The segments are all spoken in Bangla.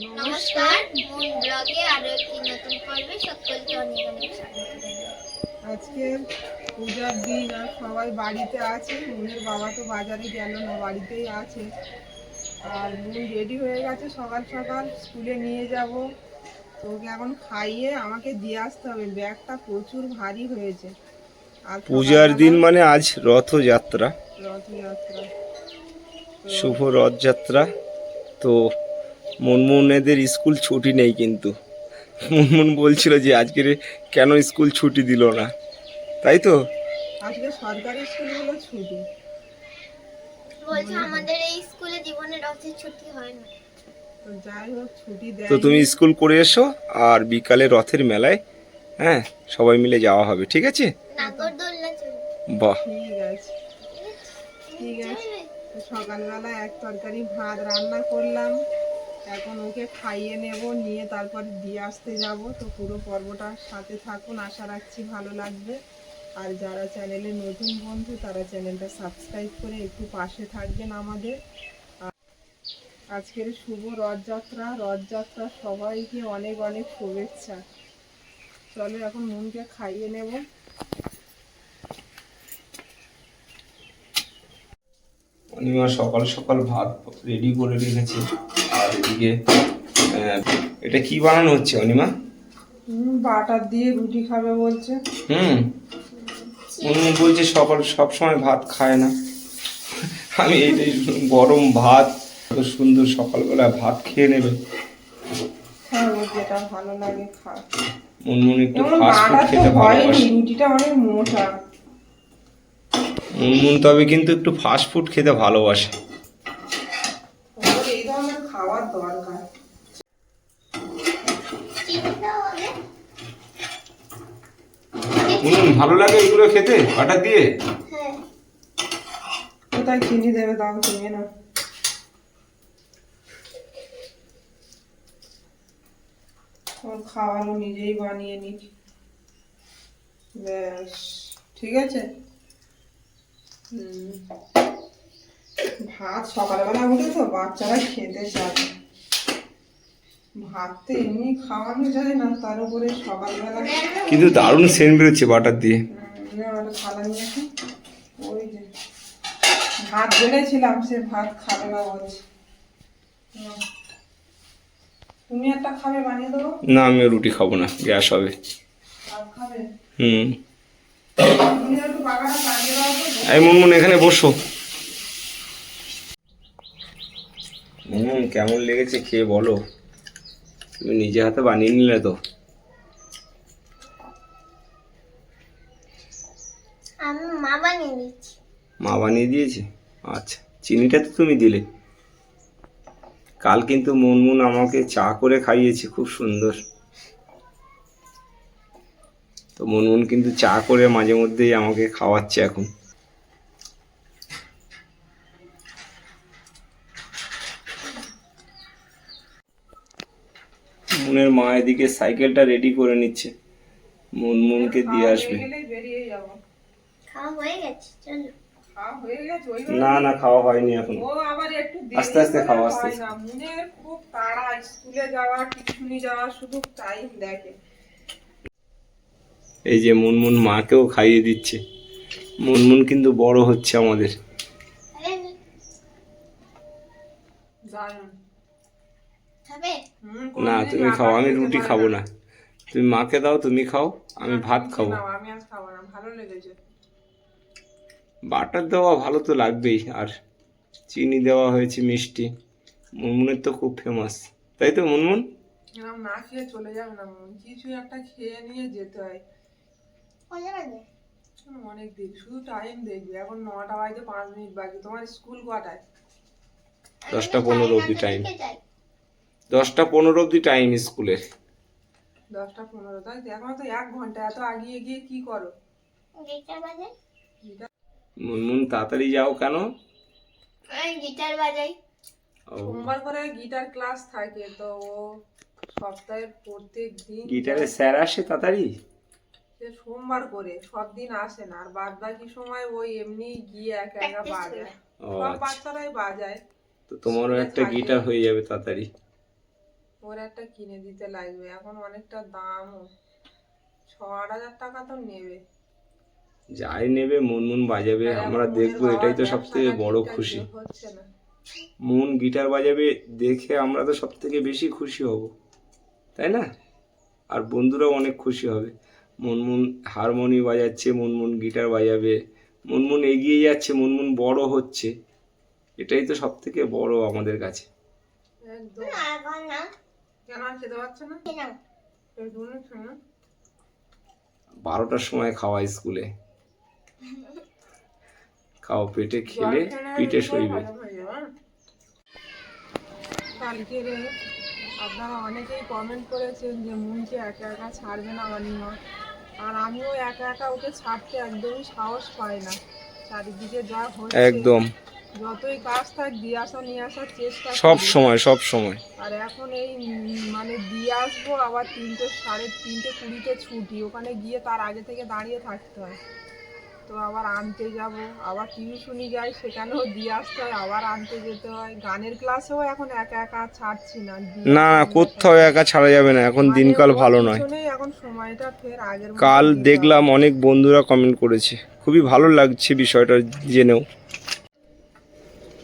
নমস্কার, মন ব্লগে আরো একটি নতুন পর্বে সকলকে অনেক অনেক স্বাগত। আজকে পূজার দিন আর সবাই বাড়িতে আছে। মুনের বাবা তো বাজারে গেল না, বাড়িতেই আছে। আর মুন রেডি হয়ে গেছে, সকাল সকাল স্কুলে নিয়ে যাব। তো ওকে এখন খাইয়ে আমাকে দিয়ে আসতে হবে, ব্যাগটা প্রচুর ভারী হয়েছে। আর পূজার দিন মানে আজ রথযাত্রা, রথযাত্রা শুভ রথযাত্রা। তো মুনমুনেদের স্কুল ছুটি নেই, কিন্তু মুনমুন বলছিল যে আজকের কেন স্কুল ছুটি দিল না, তাই তো? আজকে সরকারি স্কুলগুলো ছুটি বলছে আমাদের এই স্কুলে জীবনে রথের ছুটি হয় না। তো যাই হোক, ছুটি দেয়। তো তুমি স্কুল করে এসো, আর বিকালে রথের মেলায় হ্যাঁ সবাই মিলে যাওয়া হবে, ঠিক আছে? নাগরদোলনা চলবে। বাহ, ঠিক আছে, ঠিক আছে। সকালবেলা এক তরকারি ভাত রান্না করলাম, এখন ওকে খাইয়ে নেব, নিয়ে তারপর দিয়ে আসতে যাব। তো পুরো পর্বটা সাথে থাকুন, আশা রাখছি ভালো লাগবে। আর যারা চ্যানেলে নতুন বন্ধু তারা চ্যানেলটা সাবস্ক্রাইব করে একটু পাশে থাকবেন আমাদের। আজকের শুভ রথযাত্রা, রথযাত্রা সবাইকে অনেক অনেক শুভেচ্ছা। চলো এখন মনকে খাইয়ে নেব। অনিমা সকাল সকাল ভাত রেডি করে রেখেছে। আর এদিকে এটা কি বানানো হচ্ছে অনিমা? বাটার দিয়ে রুটি খাবে বলছে। উনি বলছে সব সময় ভাত খায় না। আমি এইটাই, গরম ভাত এত সুন্দর, সকালবেলা ভাত খেয়ে নেবে। হ্যাঁ, ওর যেটা ভালো লাগে খা। মুনমুন একটু এমন ফাস্ট ফুড বাটা তো খেতে হয়নি, ভালোবাসে। রুটিটা অনেক মোটা। মুনমুন তবে কিন্তু একটু ফাস্ট ফুড খেতে ভালোবাসে। ওর এই ধরনের খাওয়ার দরকার। চিনিটাও হবে। মুনমুন ভালো লাগে এগুলো খেতে বাটা দিয়ে? হ্যাঁ, কোথায় চিনি দেবে দাও তুমি না। ওর খাওয়ারও নিজেই বানিয়ে নি। ব্যাস, ঠিক আছে। ভাত সকালবেলা উঠে তো বাচ্চারা খেতে চায় না। ভাত তো এমনি খাওয়ানো যায় না, তার উপরে সকালবেলা। কিন্তু দারুণ সেন্ট বেরোচ্ছে বাটার দিয়ে। একটা থালা নিয়ে আসি। ওই যে ভাত বেড়েছিলাম, সে ভাত খাবে না বলছে। তুমি একটা খাবে, বানিয়ে দেবো। না, আমি রুটি খাবো না, গ্যাস হবে। ভাত খাবে? তুমি একটু পাখাটা চালিয়ে দাও তো। এই মুনমুন এখানে বসো। মুনমুন কেমন লেগেছে খেয়ে বলো। তুমি নিজে হাতে বানিয়ে নিলে তো? আমি মা বানিয়ে দিচ্ছি। মা বানিয়ে দিয়েছে? আচ্ছা, চিনিটা তো তুমি দিলে। কাল কিন্তু মুনমুন আমাকে চা করে খাইয়েছে, খুব সুন্দর। তো মুনমুন কিন্তু চা করে মাঝে মধ্যেই আমাকে খাওয়াচ্ছে এখন। মুনের মা এদিকে সাইকেলটা রেডি করে নিচ্ছে, মুনমুনকে দিয়ে আসবে। বেরিয়ে যাবো। খাওয়া হয়ে গেছে, চলো। খাওয়া হয়ে গেছে? ওই না না, খাওয়া হয়নি এখন। ও আবার একটু আস্তে আস্তে দেরি খাও, করে আস্তে হয় আস্তে। না। মুনের খুব তাড়া, স্কুলে যাওয়া টিউশনি যাওয়া, শুধু টাইম দেখে। এই যে মুনমুন মাকেও খাইয়ে দিচ্ছে। মুনমুন কিন্তু বড় হচ্ছে আমাদের। দারুণ। খাবে? না, কোনদিন তুমি খাও, রান্না আমি খেতে রুটি পারে খাবো না। না। তুমি মাকে দাও, তুমি খাও, আমি না, ভাত তুমি খাবো। নাও, আমি আজ খাবো না, ভালো লেগেছে। বাটার দেওয়া ভালো তো লাগবেই, আর চিনি দেওয়া হয়েছে মিষ্টি। মুনমুনের তো খুব ফেমাস, তাই তো মুনমুন? এরকম না খেয়ে চলে যাবে না মন, কিছু একটা খেয়ে নিয়ে যেতে হয়। কয়টা বাজে? অনেক দিন, শুধু টাইম দেখবে। এখন 9টা বাজতে 5 মিনিট বাকি। তোমার স্কুল কটায়? 10টা 15 অবধি টাইম। দিকে যাই। 10টা 15 অবধি টাইম স্কুলের। 10টা 15, তাই তো? এখন তো 1 ঘন্টা। এত আগিয়ে গিয়ে কি করো? গিটার বাজাই। মুনমুন তাড়াতাড়ি যাও কেন? আমি গিটার বাজাই। ও, সোমবার করে গিটার ক্লাস থাকে, তো ও সপ্তাহের প্রত্যেক দিন গিটারে যায়। স্যার আসে তাড়াতাড়ি? সে সোমবার করে, সব দিন আসে না। আর বাদ বাকি সময় ওই এমনি গিয়ে একা একা Practice বাজায়। করে। ও সব আচ্ছা, বাচ্চারাই বাজায়। তো তোমারও স্কুলে একটা থাকে। গিটার হয়ে যাবে তাড়াতাড়ি। ওর একটা কিনে দিতে লাগবে, এখন অনেকটা দামও, 6-8 হাজার টাকা তো নেবে। যাই নেবে মুনমুন বাজাবে, আর এখন আমরা মনের দেখবো, এটাই তো সব থেকে ব্যবসাটা বড় ঠিকঠাক খুশি। হচ্ছে না। মুন গিটার বাজাবে দেখে আমরা তো সব থেকে বেশি খুশি হব, তাই না? আর বন্ধুরাও অনেক খুশি হবে। মুনমুন হারমোনি বাজাচ্ছে, মুনমুন গিটার বাজাবে, মুনমুন এগিয়ে যাচ্ছে, মুনমুন বড় হচ্ছে, এটাই তো সব থেকে বড় আমাদের কাছে। একদম। কেন আর খেতে পারছো না? তোর দুনো শোনো। 12টার সময় খাওয়া স্কুলে, খাও পেটে, খেলে পিঠে সইবে। কালকে রে আপনারা অনেকেই কমেন্ট করেছেন যে মুনকে একা একা ছাড়বে না অনিমা, আর আমিও একা একা ওকে ছাড়তে একদমই সাহস পাই না। চারিদিকে যা হচ্ছে, একদম, যতই কাজ থাক দিয়ে আসা নিয়ে আসার চেষ্টা সব করি। সময় সব সময়। আর এখন এই মানে দিয়ে আসবো, আবার 3:30-3:20 ছুটি, ওখানে গিয়ে তার আগে থেকে দাঁড়িয়ে থাকতে হয়, তো আবার আনতে যাব, আবার টিউশনি যাই সেখানেও দিয়ে আসতে হয়, আবার আনতে যেতে হয়, গানের ক্লাসেও এখন একা একা ছাড়ছি না, না না, কোথাও একা ছাড়া যাবে না, এখন দিনকাল ভালো নয়। এখন সময়টা ফের আগের মতো কাল দিতে দেখলাম হবে। অনেক বন্ধুরা কমেন্ট করেছে, খুবই ভালো লাগছে বিষয়টা জেনেও।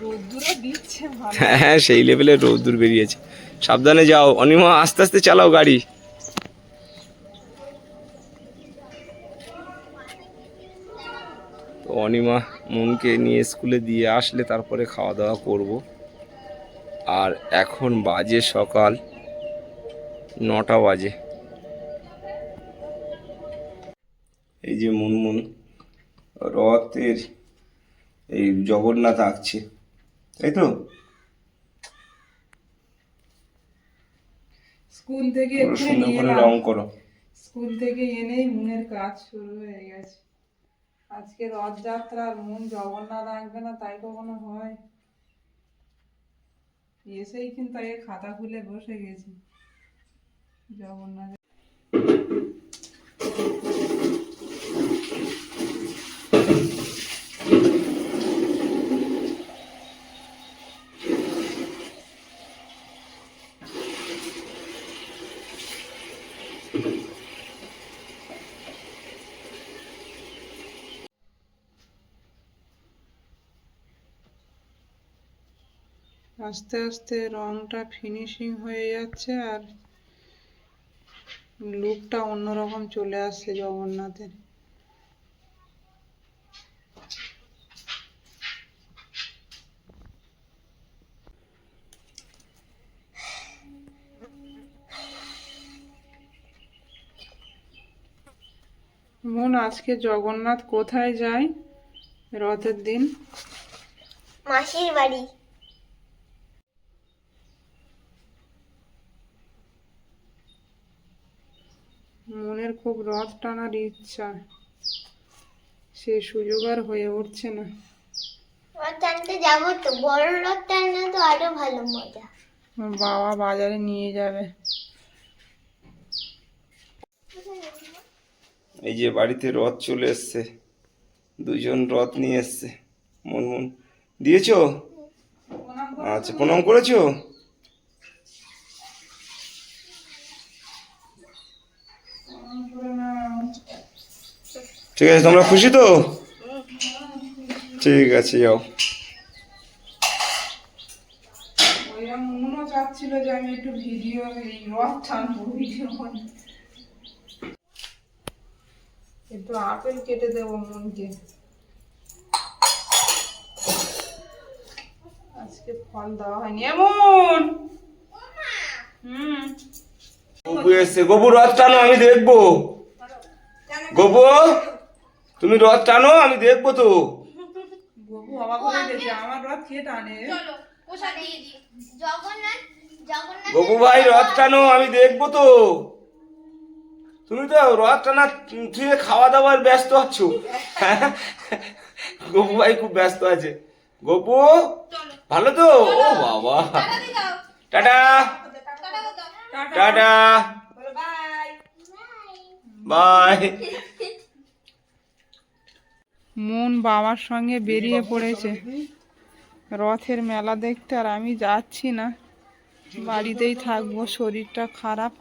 রোদ্দুরও দিচ্ছে ভালো। হ্যাঁ, সেই লেভেলে রোদ্দুর বেরিয়েছে। সাবধানে যাও অনিমা, আস্তে আস্তে চালাও গাড়ি। তো অনিমা মনকে নিয়ে স্কুলে দিয়ে আসলে তারপরে খাওয়া দাওয়া করব। আর এখন বাজে সকাল 9টা বাজে। এই যে মুনমুন রথের এই জগন্নাথ আঁকছে, তাই তো? স্কুল থেকে পুরো সুন্দর করে রং করো। স্কুল থেকে এনেই মনের কাজ শুরু হয়ে গেছে। আজকে রথযাত্রার মন জগন্নাথ আঁকবে না তাই কখনো হয়? এসেই কিন্তু আগে খাতা খুলে বসে গেছি জগন্নাথ। আস্তে আস্তে রংটা ফিনিশিং হয়ে যাচ্ছে, আর লুকটা অন্যরকম চলে আসছে জগন্নাথের। মন, আজকে জগন্নাথ কোথায় যায় রথের দিন? মাসির বাড়ি। মনের খুব রথ টানার ইচ্ছা, সে সুযোগ আর হয়ে উঠছে না। রথ টানতে যাবো তো, বড় রথ টানলে তো আরো ভালো মজা। আমার বাবা বাজারে নিয়ে যাবে। এই যে বাড়িতে রথ চলে এসছে, দুজন রথ নিয়ে এসছে। মুনমুন দিয়েছো? আচ্ছা, প্রণাম করেছো? ঠিক আছে, তোমরা খুশি তো? ঠিক আছে, যাও। ওইরা মনও চাচ্ছিল যে আমি একটু ভিডিও, এই রথ টানবো, ভিডিও একটু আপেল কেটে দেবো মনকে, আজকে ফল দেওয়া হয়নি এমন। গপু এসছে, গপু রথ টানো, আমি দেখবো। গপু, তুমি রথ টানো, আমি দেখবো তো। গপু অবাক হয়ে গেছে, আমার রথ কে টানে? জগন্নাথ জগন্নাথ গপু ভাই রথ টানো, আমি দেখবো তো। তুমি তো রথ টানা থুয়ে খাওয়া দাওয়ার ব্যস্ত আছো। গপু ভাই খুব ব্যস্ত আছে। গপু ভালো তো? ও বাবা, টাটা টাটা, বাই। মন বাবার সঙ্গে বেরিয়ে পড়েছে রথের মেলা দেখতে, আর আমি যাচ্ছি না, বাড়িতেই থাকবো, শরীরটা খারাপ।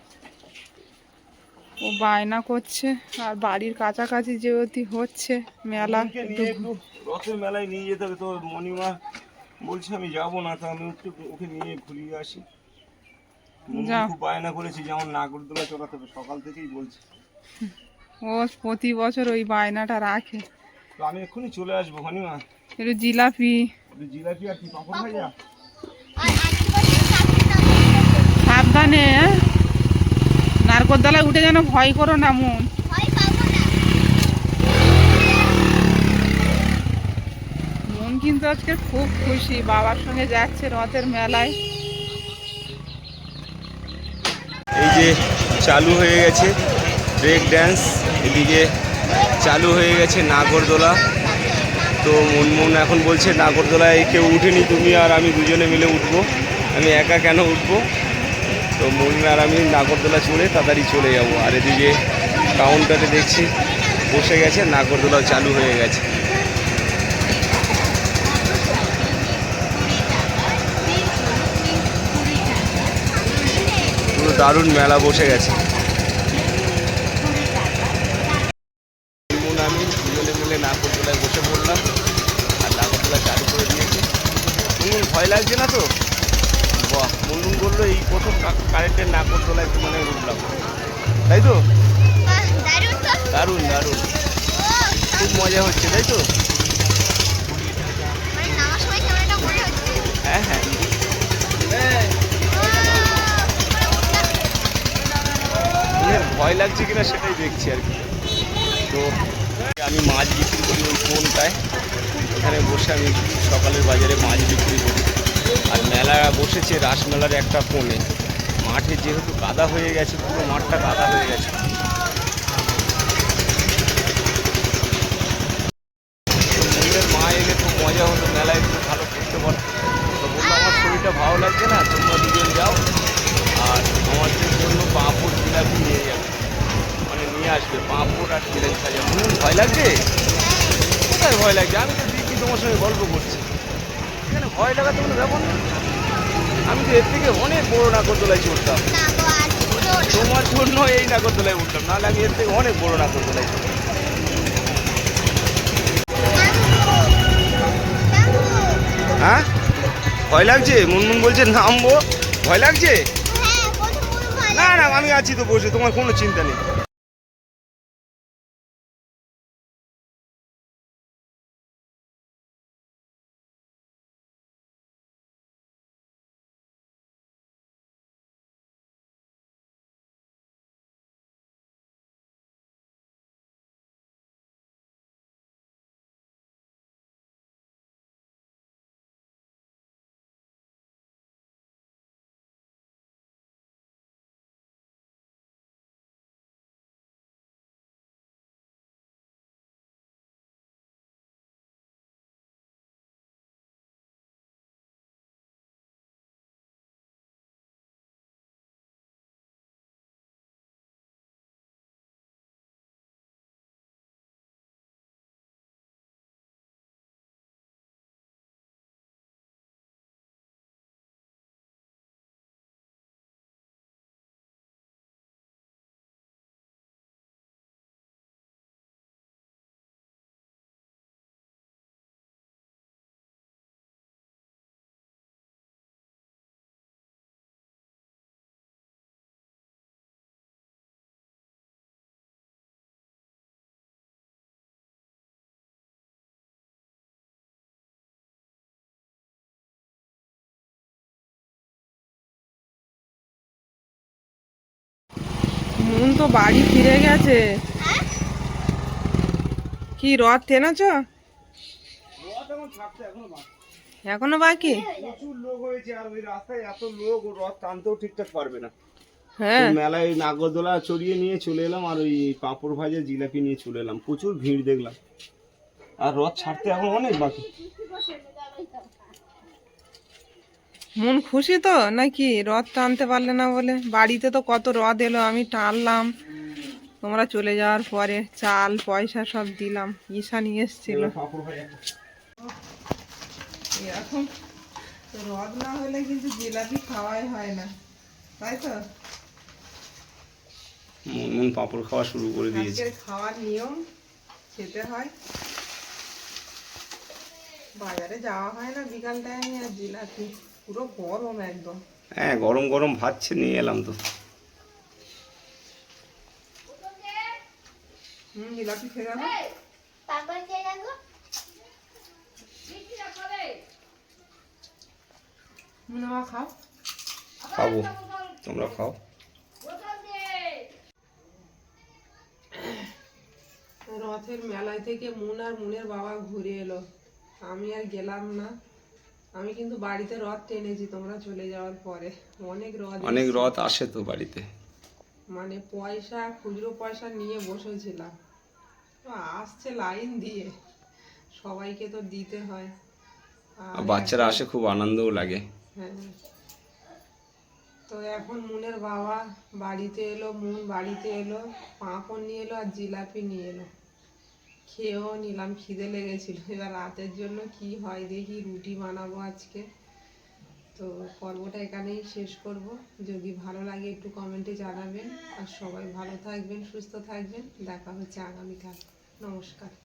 ও বায়না করছে, আর বাড়ির কাছাকাছি যেহেতু হচ্ছে মেলা, মনকে নিয়ে একটু রথের মেলায় নিয়ে যেতে হবে। তো মণিমা বলছে আমি যাবো না, তো আমি একটু ওকে নিয়ে ঘুরিয়ে আসি। যাও। খুব বায়না করেছি যে আমার নাগরদোলা চড়াতে হবে, সকাল থেকেই বলছে। ও প্রতি বছর ওই বায়নাটা রাখে। তো আমি এক্ষুনি চলে আসবো মণিমা। একটু জিলাপি, একটু জিলাপি আর কি পাপড় ভাজা। আর আজকে বছর সামনে সাবধানে, হ্যাঁ? নারকোলতলায় উঠে যেন ভয় করো না মন। ভয় পাবো না। মন কিন্তু আজকে খুব খুশি, বাবার সঙ্গে যাচ্ছে রথের মেলায়। এই যে চালু হয়ে গেছে ব্রেক ড্যান্স, এদিকে চালু হয়ে গেছে নাগরদোলা। তো মনমুন এখন বলছে নাগরদোলায় কেউ উঠেনি, তুমি আর আমি দুজনে মিলে উঠবো। আমি একা কেন উঠবো? তো মনমুন আর আমি নাগরদোলা চড়ে তাড়াতাড়ি চলে যাব। আর এদিকে কাউন্টারে দেখছি বসে গেছে, নাগরদোলাও চালু হয়ে গেছে। পুরো দারুণ মেলা বসে গেছে। আমি দুজনে মিলে নাগরদোলায় বসে পড়লাম, আর নাগরদোলা চালু করে দিয়েছি। মুনমুন ভয় লাগছে না তো? বাহ, মুনমুন বললো এই প্রথম কারেন্টের নাগরদোলায় মানে উঠলাম, তাই তো? বাহ, দারুণ তো। দারুণ দারুণ, ও, খুব মজা হচ্ছে, তাই তো? মানে নামার সময় কেমন একটা মনে হচ্ছে। হ্যাঁ হ্যাঁ। ও, মুনের ভয় লাগছে কিনা সেটাই দেখছি আর কি। তো আমি মাছ বিক্রি করি ওই কোনটায়, ওখানে বসে আমি সকালের বাজারে মাছ বিক্রি করি। আর মেলা বসেছে রাসমেলার একটা কোণে। মাঠে যেহেতু কাদা হয়ে গেছে, পুরো মাঠটা কাদা হয়ে গেছে। তো মুনের মা এলে খুব মজা হতো, মেলায় একটু ভালো করতে পারতো। তো বললো আমার শরীরটা ভালো লাগছে না, তোমরা দুজন যাও, আর আমাদের জন্য পাঁপড় জিলাপি নিয়ে যাবে, মানে নিয়ে আসবে পাঁপড় আর জিলাপি খাওয়া। মুনের ভয় লাগছে? কোথায় ভয় লাগছে? আমি তো দিদি তোমার সঙ্গে গল্প করছি, এখানে ভয় লাগাতে কোনো ব্যাপার নেই। আমি তো এর থেকে অনেক বড় নাগরদোলায় চড়তাম, না গো, আর উঠো না। তোমার জন্য এই নাগরদোলায় উঠলাম, নাহলে আমি এর থেকে অনেক বড় নাগরদোলায় চড়তাম। হ্যাঁ ভয় লাগছে? মুনমুন বলছে নামবো, ভয় লাগছে? হ্যাঁ, প্রথম ভয় না না, আমি আছি তো বসে, তোমার কোনো চিন্তা নেই। মন তো বাড়ি ফিরে গেছে। কি রথ টেনেছ? এখনো বাকি? প্রচুর লোক হয়েছে, আর ওই রাস্তায় এত লোক, ও রথ টানতেও ঠিকঠাক পারবে না। হ্যাঁ, তো মেলায় নাগরদোলা চড়িয়ে নিয়ে চলে এলাম, আর ওই পাঁপড় ভাজা জিলাপি নিয়ে চলে এলাম। প্রচুর ভিড় দেখলাম, আর রথ ছাড়তে এখন অনেক বাকি। মন খুশি তো নাকি রথ টানতে পারলে না বলে? বাড়িতে তো কত রথ এলো, আমি টানলাম, তোমরা চলে যাওয়ার পরে চাল পয়সা সব দিলাম, ঈশা নিয়ে এসেছিল। পাঁপড় ভাজা এখন তো রদ না হলে কিন্তু জিলাপি খাওয়াই হয় না, তাই তো? মুনমুন পাঁপড় খাওয়া শুরু করে দিয়েছে। আজকের খাওয়ার নিয়ম, খেতে হয়। বাজারে যাওয়া হয় না বিকাল টাইমে, আর জিলাপি পুরো গরম একদম। হ্যাঁ, গরম গরম ভাতছে নিয়ে এলাম তো। জিলাপি খেয়ে গেল। তারপর খেয়ে গেল। মুনামা খাও। খাবো, তোমরা খাও। রথের মেলায় থেকে মুন আর মুনের বাবা ঘুরে এলো, আমি আর গেলাম না। আমি কিন্তু বাড়িতে রথ টেনেছি তোমরা চলে যাওয়ার পরে। অনেক রথ অনেক এসেছে। রথ আসে তো বাড়িতে। মানে পয়সা, খুচরো পয়সা নিয়ে বসেছিলাম। তো আসছে লাইন দিয়ে, সবাইকে তো দিতে হয়। আর বাচ্চারা আসে, খুব আনন্দও লাগে। হ্যাঁ। তো এখন মুনের বাবা বাড়িতে এলো, মুন বাড়িতে এলো, পাঁপড় নিয়ে এলো আর জিলাপি নিয়ে এলো। খেয়েও নিলাম, খিদে লেগেছিল। এবার রাতের জন্য কি হয় দেখি, রুটি বানাবো আজকে। তো পর্বটা এখানেই শেষ করব। যদি ভালো লাগে একটু কমেন্টে জানাবেন। আর সবাই ভালো থাকবেন, সুস্থ থাকবেন। দেখা হচ্ছে আগামীকাল। নমস্কার।